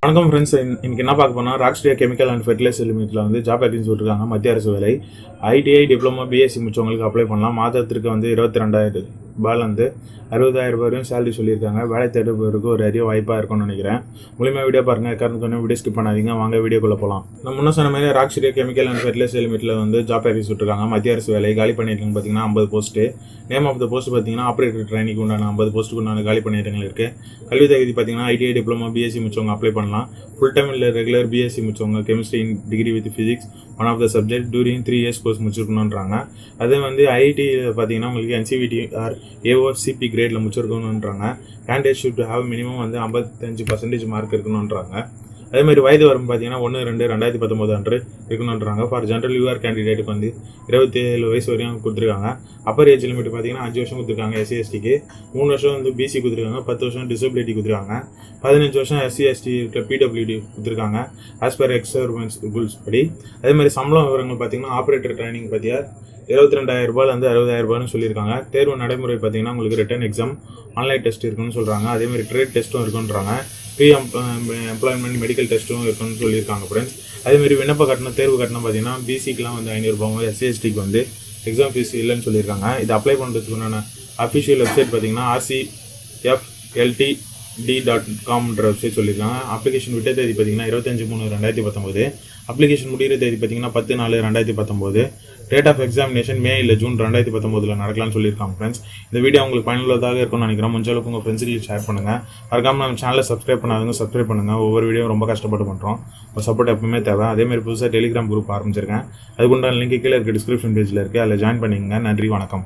வணக்கம் ஃப்ரெண்ட்ஸ், இன்னைக்கு என்ன பார்க்க போனால் ராஷ்ட்ரியா கெமிக்கல் அண்ட் ஃபெர்டிலைசர் லிமிட்டில் வந்து ஜாப் வேகன்சி விட்டுருக்காங்க. மத்திய அரசு வேலை. ITI டிப்ளமா b.sc முடிச்சவங்களுக்கு அப்ளை பண்ணலாம். மாதத்திற்கு வந்து 22,000 ரூபாயிலேருந்து 60,000 ரூபாய் வரையும் சேலரி சொல்லியிருக்காங்க. வேலை தேடுபவருக்கு ஒரு அரிய வாய்ப்பாக இருக்கும்னு நினைக்கிறேன். மூலியமாக வீடியோ பாருங்கள். காரணம் வீடியோ ஸ்கிப் பண்ணாதீங்க. வாங்க வீடியோக்குள்ளே போகலாம். நம்ம முன்ன சொன்ன மாதிரி ராஷ்ட்ரியா கெமிக்கல் அண்ட் ஃபெர்டிலைசர் லிமிட்டில் வந்து ஜாப் வேகன்சி விட்டுருக்காங்க. மத்திய அரசு வேலை. காலி பண்ணியிருக்காங்க பார்த்தீங்கன்னா 50 post. Name of the post பார்த்தீங்கன்னா ஆப்ரேட்டர் ட்ரைனிங் உண்டான 50 போஸ்ட்டுக்கு உண்டான காலி பண்ணியிருக்காங்க இருக்குது. கல்வி தகுதி பார்த்தீங்கன்னா ITI டிப்ளமா b.sc முடிச்சவங்க அப்ளை பண்ணலாம். ஃபுல் டைம் இல்லை ரெகுலர் b.sc முடிச்சவங்க chemistry in degree with physics one of the subject during 3 years course முடிச்சிருக்கணுன்றாங்க. அதே வந்து IIT பார்த்தீங்கன்னா உங்களுக்கு NCVT ஆர் AOCP கிரேடில் முடிச்சிருக்கணுன்றாங்க. கேண்டிடேட் ஷுட் ஹேவ் மினிமம் வந்து 55% மார்க் இருக்கணுன்றாங்க. அதே மாதிரி வயது வரும் பார்த்தீங்கன்னா 1/2/2019 அன்று இருக்கணுன்றாங்க. ஃபார் ஜென்ரல் யூஆர் கேண்டிடேட்டுக்கு வந்து 27 வயசு வரையும் கொடுத்துருக்காங்க. அப்பர் ஏஜ் லிமிட் பார்த்தீங்கன்னா 5 வருஷம் கொடுத்துருக்காங்க. SC/STக்கு 3 வருஷம் வந்து BC கொடுத்துருக்காங்க. 10 வருஷம் டிசபிலிட்டி கொடுத்துருக்காங்க. 15 வருஷம் SC/ST PWD கொடுத்துருக்காங்க ஆஸ் பர் எக்ஸர்மென்ஸ் ரூல்ஸ் படி. அதே மாதிரி சம்பளம் விவரங்கள் பார்த்தீங்கன்னா ஆப்ரேட்டர் ட்ரைனிங் பற்றியா 22,000 ரூபாயிலேருந்து 60,000 ரூபாய்னு சொல்லியிருக்காங்க. தேர்வு நடைமுறை பார்த்தீங்கன்னா உங்களுக்கு ரிட்டன் எக்ஸாம் ஆன்லைன் டெஸ்ட் இருக்குன்னு சொல்கிறாங்க. அதேமாதிரி ட்ரேட் டெஸ்ட்டும் இருக்குன்றாங்க. எம்ப்ளாய்மெண்ட் மெடிக்கல் டெஸ்ட்டும் இருக்குன்னு சொல்லியிருக்காங்க ஃப்ரெண்ட்ஸ். அதேமாதிரி விண்ணப்ப கட்டணம் தேர்வு கட்டணம் பார்த்தீங்கன்னா BCக்கெலாம் வந்து 500 ரூபாயும் SC/STக்கு வந்து எக்ஸாம் ஃபீஸ் இல்லைன்னு சொல்லியிருக்காங்க. இது அப்ளை பண்ணுறதுக்குண்டான அஃபிஷியல் வெப்சைட் பார்த்தீங்கன்னா rcfltd.comன்ற வெப்சைட் சொல்லியிருக்காங்க. அப்ளிகேஷன் விட்ட தேதி பார்த்தீங்கன்னா 25/3/2019. அப்ளிகேஷன் முடிகிற தேதி பார்த்தீங்கன்னா 10/4/2019. டேட் ஆஃப் எக்ஸாமினேஷன் மே இல்லை ஜூன் 2019 நடக்கலாம்னு சொல்லியிருக்காங்க ஃப்ரெண்ட்ஸ். இந்த வீடியோ உங்களுக்கு பயனுள்ளதாக இருக்கும்னு நினைக்கிறேன். முடிஞ்சளவுக்கு உங்கள் ஃப்ரெண்ட்ஸுக்கு ஷேர் பண்ணுங்கள். மறக்காமல் நம்ம சேனலை சப்ஸ்கிரைப் பண்ணாதவங்க சப்ஸ்கிரைப் பண்ணுங்கள். ஒவ்வொரு வீடியோ ரொம்ப கஷ்டப்பட்டு பண்ணுறோம். உங்கள் சப்போர்ட் எப்பவுமே தேவை. அதேமாதிரி புதுசாக டெலிகிராம் குரூப் ஆரம்பிச்சிருக்கேன். அதுக்குண்டான லிங்க் கீழே இருக்க டிஸ்கிரிப்ஷன் பேஜில் இருக்குது. அதில் ஜாயின் பண்ணிக்கங்க. நன்றி, வணக்கம்.